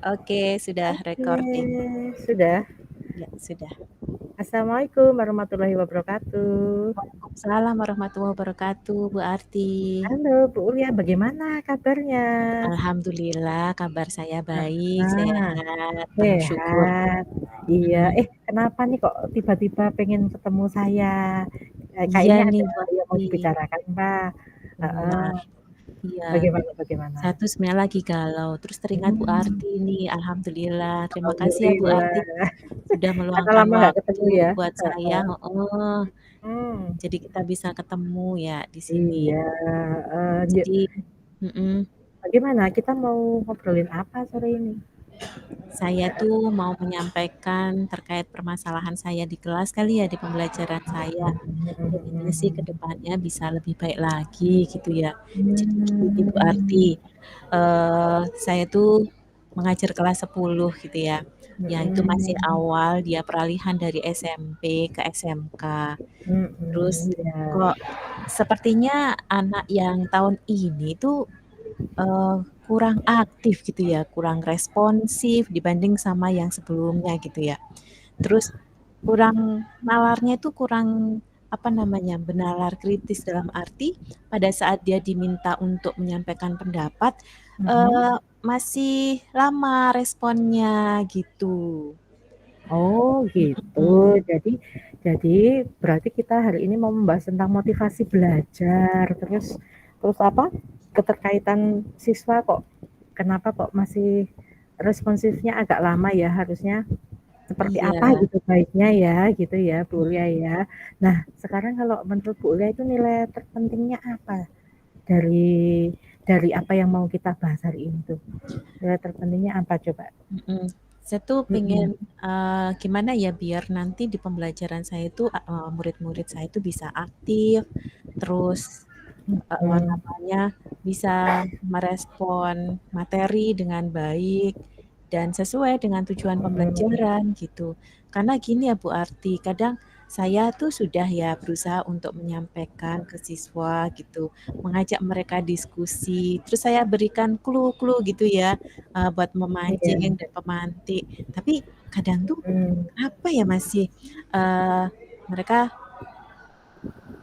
Oke, sudah Oke, recording. sudah. Ya, sudah. Assalamualaikum warahmatullahi wabarakatuh. Waalaikumsalam warahmatullahi wabarakatuh, Bu Arti. Halo Bu Ulia, bagaimana kabarnya? Alhamdulillah kabar saya baik, Ah, sehat, penuh syukur. sehat. Iya, Mhm. kenapa nih kok tiba-tiba pengen ketemu saya? Iya Kayaknya nih, ada Bu yang mau Arti. dibicarakan, Pak. Heeh. Benar. Iya. Bagaimana bagaimana? Saya tuh sebenarnya lagi galau, terus teringat Bu Hmm, Arti nih, alhamdulillah. Terima kasih ya Bu Arti alhamdulillah. sudah Karena meluangkan lama nggak waktu ketemu ya. buat saya, Heeh. heeh. Hmm, Jadi kita bisa ketemu ya di sini. iya. Jadi, mhm. Bagaimana? Kita mau ngobrolin apa sore ini? Saya tuh mau menyampaikan terkait permasalahan saya di kelas kali ya, di pembelajaran saya. Pengennya sih ke depannya bisa lebih baik lagi gitu ya. Jadi gini Bu Arti, Hmm, saya tuh mengajar kelas 10 gitu ya, yang itu masih mhm, awal dia peralihan dari SMP ke SMK. Terus iya, kok sepertinya anak yang tahun ini tuh kurang aktif gitu ya, kurang responsif dibanding sama yang sebelumnya gitu ya. Terus kurang nalarnya itu kurang, apa namanya, benalar kritis dalam arti pada saat dia diminta untuk menyampaikan pendapat, mhm. masih lama responnya gitu. Oh gitu. Mhm, Jadi berarti kita hari ini mau membahas tentang motivasi belajar, terus terus apa, keterkaitan siswa kok kenapa kok masih responsifnya agak lama ya, harusnya seperti apa iya, gitu baiknya ya, gitu ya Bu Ulia mhm. ya. Nah sekarang kalau menurut Bu Ulia itu nilai terpentingnya apa dari apa yang mau kita bahas hari ini tuh? Nilai terpentingnya apa coba? Mhm. Saya tuh pengen, Mhm, gimana ya biar nanti di pembelajaran saya itu, murid-murid saya itu bisa aktif, terus, mhm, namanya, bisa merespon materi dengan baik dan sesuai dengan tujuan mhm, pembelajaran gitu. Karena gini ya Bu Arti, kadang saya tuh sudah ya berusaha untuk menyampaikan ke siswa gitu, mengajak mereka diskusi, terus saya berikan clue-clue gitu ya, buat iya, memancing dan pemantik. Tapi kadang tuh mhm, kenapa ya masih, eee, mereka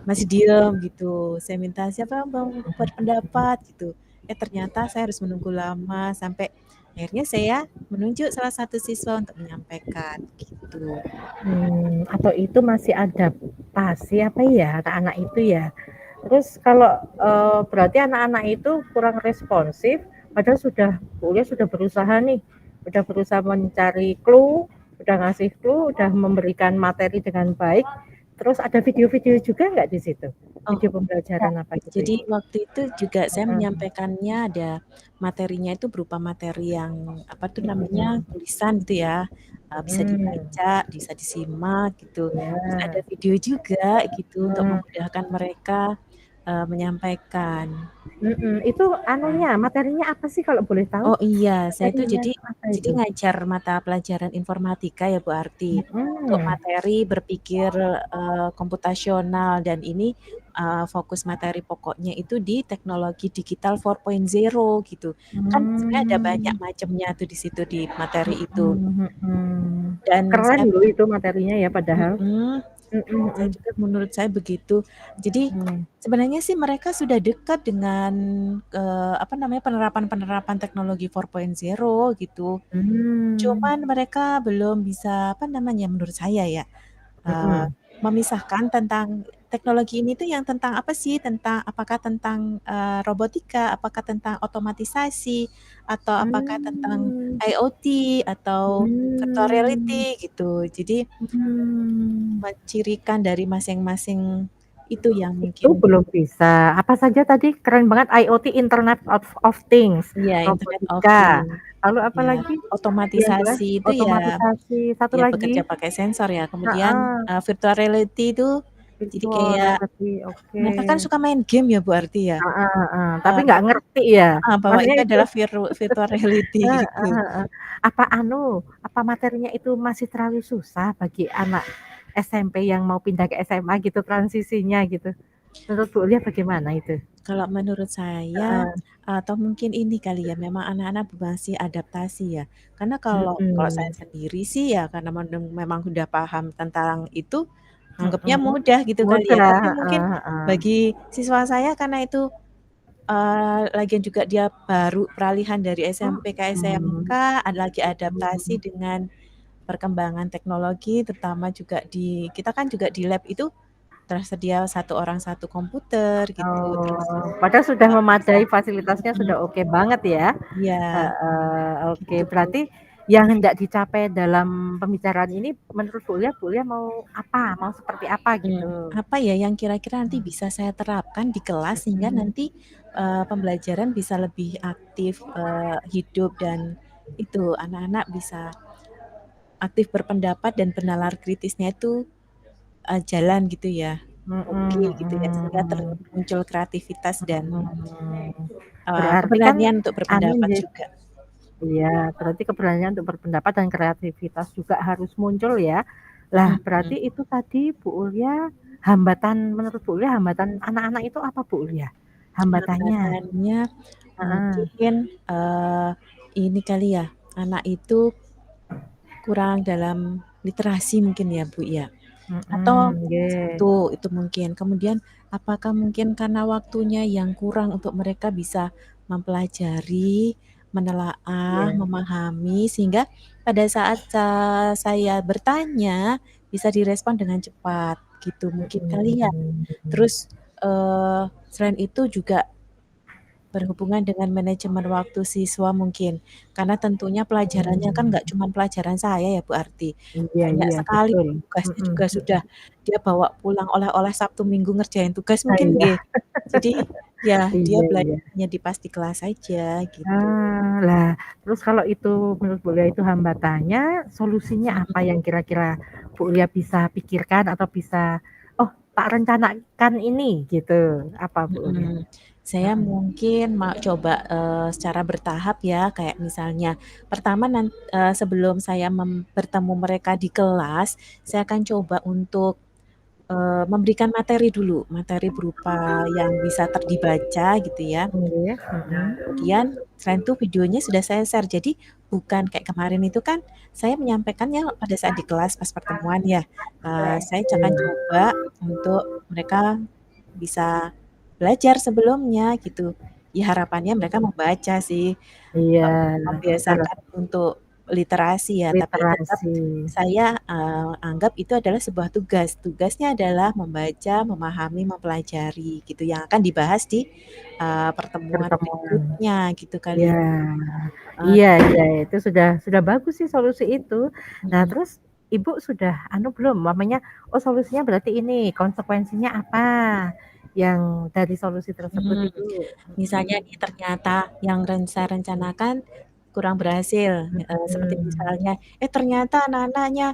masih diem gitu. Saya minta, "Siapa yang mau berpendapat?" Gitu. Ternyata saya harus menunggu lama sampai akhirnya saya menunjuk salah satu siswa untuk menyampaikan gitu. atau itu masih adaptasi apa ya ke anak itu ya? Terus kalau, berarti anak-anak itu kurang responsif, padahal sudah kuliah sudah berusaha nih, udah berusaha mencari clue, udah ngasih clue, udah memberikan materi dengan baik, terus ada video-video juga nggak di situ? Oh, Video iya. pembelajaran apa gitu Jadi ya? waktu itu juga saya Heeh, menyampaikannya ada materinya itu berupa materi yang, apa tuh namanya, mhm, tulisan gitu ya, bisa mhm, dibaca, bisa disimak gitu. Terus ada iya, video juga gitu untuk heeh. memudahkan mereka, menyampaikan. Itu anunya, materinya apa sih kalau boleh tahu? Oh iya, saya itu Materinya jadi itu apa jadi itu? ngajar mata pelajaran informatika ya Bu Arti, untuk Mhm, materi berpikir, komputasional dan ini, fokus materi pokoknya itu di teknologi digital 4.0 gitu. Kan sebenarnya ada banyak mmm, macamnya tuh di situ di materi itu. mhm, mhm. Dan Keren saya loh itu materinya ya padahal. mhm. Mhm, Saya mhm, juga menurut saya begitu. Jadi, mhm, sebenarnya sih mereka sudah dekat dengan, apa namanya, penerapan-penerapan teknologi 4.0 gitu. mmm, Cuman mereka belum bisa, apa namanya, menurut saya ya, eee, mhm, memisahkan tentang teknologi ini tuh yang tentang apa sih, tentang apakah tentang, robotika, apakah tentang otomatisasi, atau apakah tentang mmm, IoT, atau virtual mmm, reality gitu. Jadi mmm. mencirikan dari masing-masing itu yang Itu mungkin belum bisa. Apa saja tadi? Keren banget IoT, Internet of Things, iya, Internet of robotika, Things, lalu apa ya lagi yang jelas? otomatisasi itu ya Otomatisasi, satu ya bekerja lagi? pakai sensor ya, kemudian, Heeh, virtual reality itu jadi virtual kayak reality, oke. mereka kan suka main game ya Bu Arti ya, Heeh, heeh, tapi nggak mereka ngerti ya? heeh, bahwa Maksudnya itu itu adalah virtual reality heeh, gitu. heeh. Apa apa materinya itu masih terlalu susah bagi anak SMP yang mau pindah ke SMA gitu, transisinya gitu? Menurut Bu Lia bagaimana itu? Kalau menurut saya, Heeh, atau mungkin ini kali ya, memang anak-anak masih adaptasi ya. Karena kalau saya mhm, sendiri sih ya karena memang udah paham tentang itu, anggapnya mhm. mudah gitu kali ya. Mudah, Tapi mungkin heeh heeh. bagi siswa saya karena itu, lagian juga dia baru peralihan dari SMP ke SMK, Mhm, ada lagi adaptasi mhm. dengan perkembangan teknologi, terutama juga kita kan juga di lab itu tersedia satu orang satu komputer gitu, terus Padahal sudah bisa memadai fasilitasnya mhm, sudah oke banget ya. iya, Heeh, oke. gitu. Berarti yang hendak dicapai dalam pembicaraan ini menurut Bu Lia mau apa? Mau seperti apa gitu? Apa ya yang kira-kira nanti bisa saya terapkan di kelas sehingga Mhm, nanti, pembelajaran bisa lebih aktif, hidup dan itu, anak-anak bisa aktif berpendapat dan bernalar kritisnya itu, jalan gitu ya, oke mhm gitu ya, sehingga mhm, muncul kreativitas dan, mhm. Berarti kan keberanian untuk anu berpendapat nggih, juga. iya, berarti keberanian untuk berpendapat dan kreativitas juga harus muncul ya. Lah, Mhm. berarti itu tadi Bu Ulia menurut Bu Ulia hambatan anak-anak itu apa Bu Ulia? Hambatannya? Hambatannya Heeh, mungkin, ini kali ya, anak itu kurang dalam literasi mungkin ya, Bu, ya? Atau mhm, nggih, itu mungkin. Kemudian apakah mungkin karena waktunya yang kurang untuk mereka bisa mempelajari, menelaah, iya, memahami, sehingga pada saat saya bertanya bisa direspon dengan cepat, gitu mungkin kali ya? mhm, Terus, selain itu juga berhubungan dengan manajemen waktu siswa mungkin, karena tentunya pelajarannya kan nggak mmm, cuman pelajaran saya ya Bu Arti, iya banyak iya, sekali betul, tugasnya mhm juga sudah mhm. dia bawa pulang oleh-oleh Sabtu Minggu ngerjain tugas Ah, mungkin nggih. iya, Jadi ya dia iya iya. belajarnya di pas di kelas saja gitu. Lah, terus kalau itu menurut Bu Lia itu hambatannya, solusinya apa yang kira-kira Bu Lia bisa pikirkan atau bisa, "Oh, tak rencanakan ini," gitu, apa Bu Lia? Mhm. Saya Mhm, mungkin mau coba, secara bertahap ya, kayak misalnya pertama sebelum saya bertemu mereka di kelas, saya akan coba untuk memberikan materi dulu, materi berupa yang bisa dibaca gitu ya. nggih, mhm, Kemudian selain itu videonya sudah saya share. Jadi bukan kayak kemarin itu kan saya menyampaikannya pada saat di kelas pas pertemuan ya. Saya akan iya, coba untuk mereka bisa belajar sebelumnya gitu. Ya harapannya mereka membaca sih, iya, membiasakan untuk literasi ya, tapi tetap literasi, saya, anggap itu adalah sebuah tugas. Tugasnya adalah membaca, memahami, mempelajari gitu, yang akan dibahas di, pertemuan pertemuan. berikutnya gitu kali Iya. ya, heeh, Iya iya, itu sudah bagus sih solusi itu. Nah, mhm, terus Ibu sudah belum? Mamanya, oh solusinya berarti ini, konsekuensinya apa yang dari solusi tersebut mhm. itu? Misalnya nih ternyata yang saya rencanakan kurang berhasil, seperti Mhm, misalnya, ternyata anak-anaknya,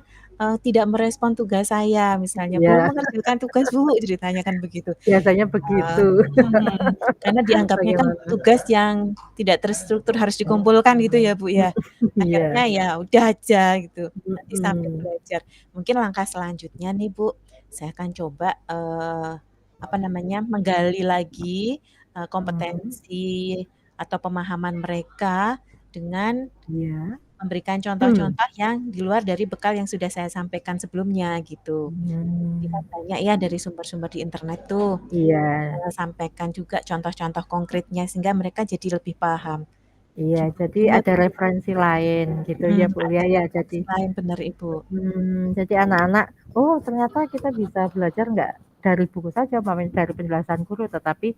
tidak merespon tugas saya misalnya, "Belum iya, mengerjakan tugas Bu," ceritanya kan begitu. biasanya begitu. Mhm, karena dianggapnya kan Bagaimana? tugas yang tidak terstruktur harus dikumpulkan gitu ya, Bu, ya. Akhirnya Iya, ya udah aja gitu, nanti sambil mhm, belajar. Mungkin langkah selanjutnya nih, Bu, saya akan coba, apa namanya, menggali lagi, mhm, kompetensi atau pemahaman mereka dengan iya, memberikan hmm, contoh-contoh yang di luar dari bekal yang sudah saya sampaikan sebelumnya gitu. Jadi kan mmm, banyak ya dari sumber-sumber di internet tuh. iya. Saya sampaikan juga contoh-contoh konkretnya sehingga mereka jadi lebih paham, Iya, jadi gitu ya, ada Bu. referensi lain gitu ya, Bu, Ada ya. Jadi referensi lain, bener Ibu. jadi anak-anak, oh ternyata kita bisa belajar nggak dari buku saja, umpamanya dari penjelasan guru, tetapi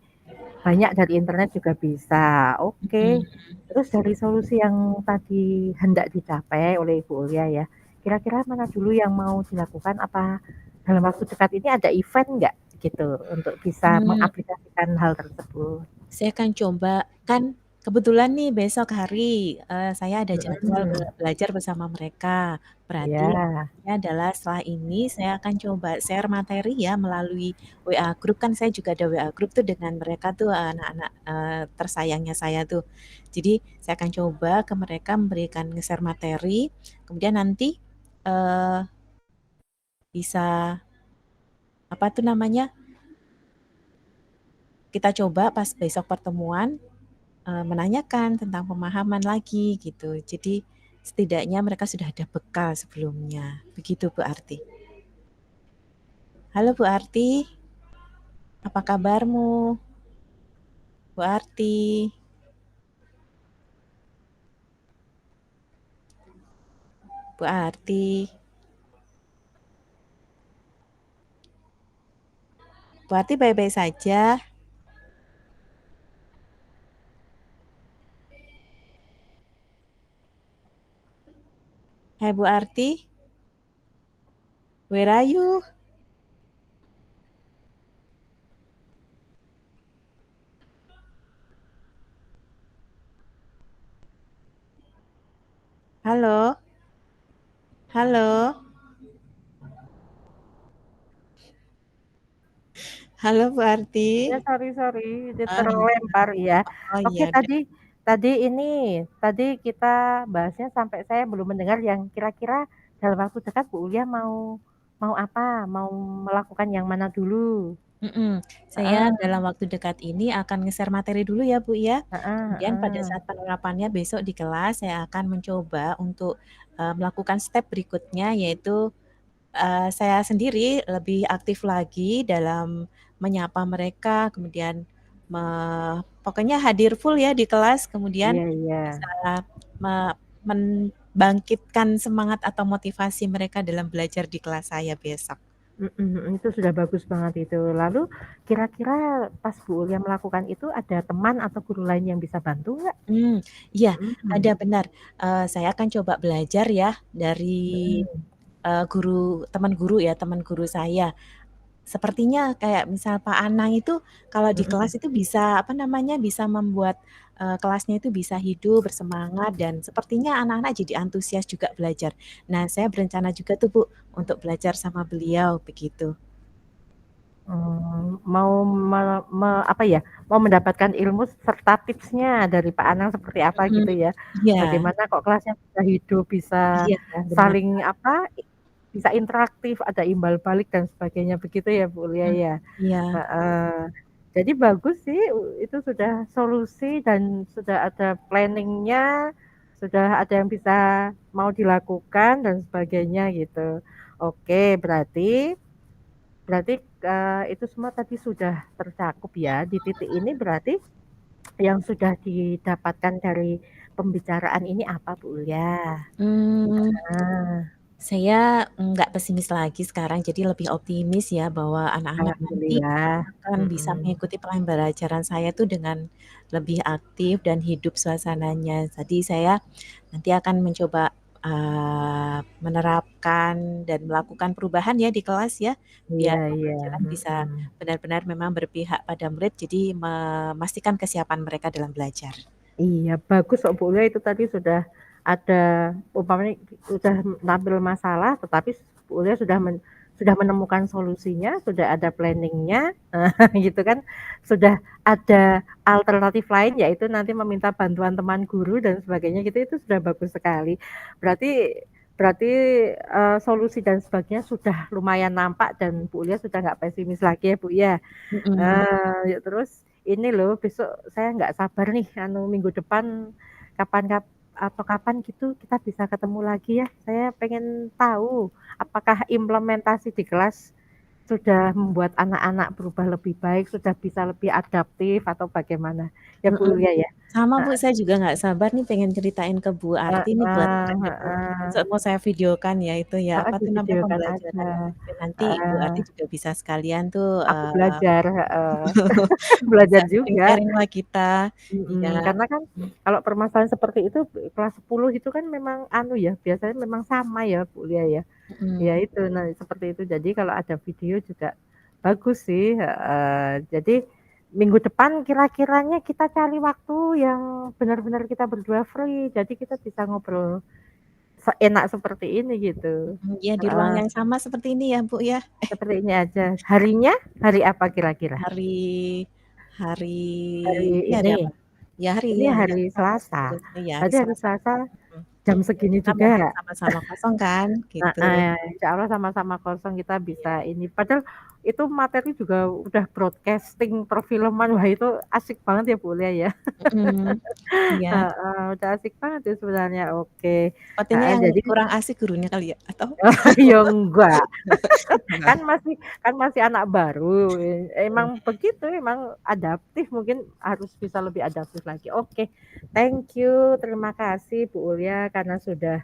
banyak dari internet juga bisa. Oke. Mhm. Terus dari solusi yang tadi hendak dicapai oleh Ibu Ulia ya, kira-kira mana dulu yang mau dilakukan? Apa dalam waktu dekat ini ada event nggak gitu untuk bisa Mmm, mengaplikasikan hal tersebut? saya akan coba kan kebetulan nih besok hari, saya ada jadwal Mhm, belajar bersama mereka. Berarti iya, ini adalah setelah ini saya akan coba share materi ya melalui WA group, kan saya juga ada WA group tuh dengan mereka tuh anak-anak, tersayangnya saya tuh. Jadi saya akan coba ke mereka memberikan nge-share materi, kemudian nanti, eee, bisa apa tuh namanya, kita coba pas besok pertemuan, menanyakan tentang pemahaman lagi gitu. Jadi setidaknya mereka sudah ada bekal sebelumnya. Begitu Bu Arti. Halo Bu Arti, apa kabarmu? Bu Arti. Bu Arti. Bu Arti baik-baik saja. Hai Bu Arti, where are you? Halo, halo, halo Bu Arti. Ya, sorry, dia Ah, terlempar ya. oh Oke, iya, tadi kita bahasnya sampai saya belum mendengar yang kira-kira dalam waktu dekat Bu Ulia mau mau apa? Mau melakukan yang mana dulu? Saya Heeh, dalam waktu dekat ini akan nge-share materi dulu ya Bu ya. heeh, Kemudian pada heeh. saat penerapannya besok di kelas saya akan mencoba untuk melakukan step berikutnya yaitu saya sendiri lebih aktif lagi dalam menyapa mereka, kemudian pokoknya hadir full ya di kelas, kemudian Iya, iya. bisa membangkitkan semangat atau motivasi mereka dalam belajar di kelas saya besok. Itu sudah bagus banget itu. Lalu kira-kira pas Bu Ulia melakukan itu ada teman atau guru lain yang bisa bantu nggak? Iya, ada Mhm, benar. Saya akan coba belajar ya dari mhm, teman guru ya, teman guru saya. Sepertinya kayak misal Pak Anang itu kalau di kelas mhm. itu bisa, apa namanya, bisa membuat, kelasnya itu bisa hidup, bersemangat, dan sepertinya anak-anak jadi antusias juga belajar. Nah, saya berencana juga tuh, Bu, untuk belajar sama beliau, begitu. Mau me me apa ya, mau mendapatkan ilmu serta tipsnya dari Pak Anang seperti apa Mhm, gitu ya. iya Bagaimana kok kelasnya bisa hidup, bisa iya, benar, saling apa, bisa interaktif, ada imbal balik dan sebagainya begitu ya Bu Lia mhm, ya? iya, Heeh. Jadi bagus sih itu sudah solusi dan sudah ada planning-nya, sudah ada yang bisa mau dilakukan dan sebagainya gitu. Oke, berarti berarti, itu semua tadi sudah tercakup ya. Di titik ini berarti yang sudah didapatkan dari pembicaraan ini apa Bu Lia? mmm. Nah, Saya nggak pesimis lagi sekarang, jadi lebih optimis ya bahwa anak-anak nanti alhamdulillah, akan bisa mhm. mengikuti pembelajaran saya tuh dengan lebih aktif dan hidup suasananya. Jadi saya nanti akan mencoba, menerapkan dan melakukan perubahan ya di kelas ya, biar Iya, iya, pembelajaran bisa mhm. benar-benar memang berpihak pada murid, jadi memastikan kesiapan mereka dalam belajar. Iya, bagus kok Bu Lia itu tadi sudah ada umpamanya sudah nampil masalah, tetapi Bu Lia sudah menemukan solusinya, sudah ada planning-nya, gitu kan. Sudah ada alternatif lain, yaitu nanti meminta bantuan teman guru dan sebagainya gitu, itu sudah bagus sekali. Berarti berarti, solusi dan sebagainya sudah lumayan nampak dan Bu Lia sudah nggak pesimis lagi ya, Bu, ya? Mhm. Ya terus ini loh besok saya nggak sabar nih minggu depan kapan gitu kita bisa ketemu lagi ya. Saya pengen tahu apakah implementasi di kelas sudah membuat anak-anak berubah lebih baik, sudah bisa lebih adaptif atau bagaimana? Ya Bu Mhm. Lia ya? Sama Bu, Heeh, saya juga nggak sabar nih pengen ceritain ke Bu Arti nih buat heeh, rekan Ibu. heeh, Besok mau saya videokan ya itu ya, heeh, apa tuh namanya, divideokan aja, pembelajaran. Dan nanti Ibu Arti heeh, juga bisa sekalian tuh, aku belajar, heeh, bisa belajar juga. sharing-sharing lah kita. Iya, Karena kan kalau permasalahan seperti itu kelas 10 itu kan memang ya, biasanya memang sama ya Bu Lia ya. Ya mhm. itu, nah seperti itu. Jadi kalau ada video juga bagus sih, heeh. Jadi minggu depan kira-kiranya kita cari waktu yang benar-benar kita berdua free, jadi kita bisa ngobrol seenak seperti ini gitu. Iya di ruang Heeh, yang sama seperti ini ya Bu ya. seperti ini aja. Harinya hari apa kira-kira? Hari hari Hari ini hari ini? apa? Ya hari Ini yang hari sama Selasa. seterusnya ya hari Berarti hari Selasa. Selasa Mhm. jam segini Kita juga. mumpung sama-sama kosong kan, gitu. Heeh, insya Allah sama-sama kosong kita Iya. bisa ini. Padahal itu materi juga udah broadcasting perfilman, wah itu asik banget ya Bu Lia ya. Mhm, iya. Heeh, udah asik banget ya sebenarnya, oke. Sepertinya Heeh, yang jadi kurang asik gurunya kali ya? Atau? ya enggak, Enggak. kan masih anak baru, emang Iya. begitu, emang adaptif, mungkin harus bisa lebih adaptif lagi. Oke, thank you, terima kasih Bu Ulia karena sudah,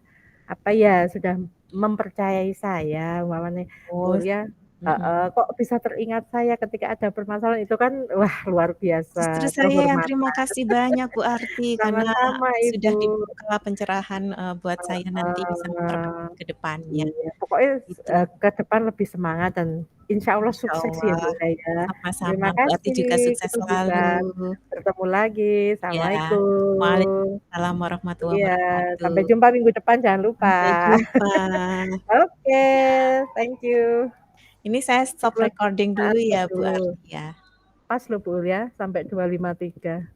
apa ya, sudah mempercayai saya umpamanya Oh, Bu Ulia heeh, mhm. kok bisa teringat saya ketika ada permasalahan itu kan, wah luar Justru biasa, saya yang terima kehormatan. kasih banyak Bu Arti, karena Sama-sama sudah Ibu. dibuka pencerahan, buat saya nanti bisa Heeh, memperbaiki ke depannya, iya, pokoknya gitu. ke depan lebih semangat dan insya Allah sukses ya Insyaallah, Bu ya. sama-sama, Terima Bu Arti kasih, juga sukses kita bisa selalu. bertemu lagi. Ya, Assalamualaikum. waalaikumsalam warahmatullahi Iya, sampai wabarakatuh. jumpa minggu depan jangan lupa. Sampai jumpa. Oke, thank you. Ini saya stop recording Heeh, dulu stop ya Bu dulu. Arti ya. Pas loh Bu ya, sampai 253.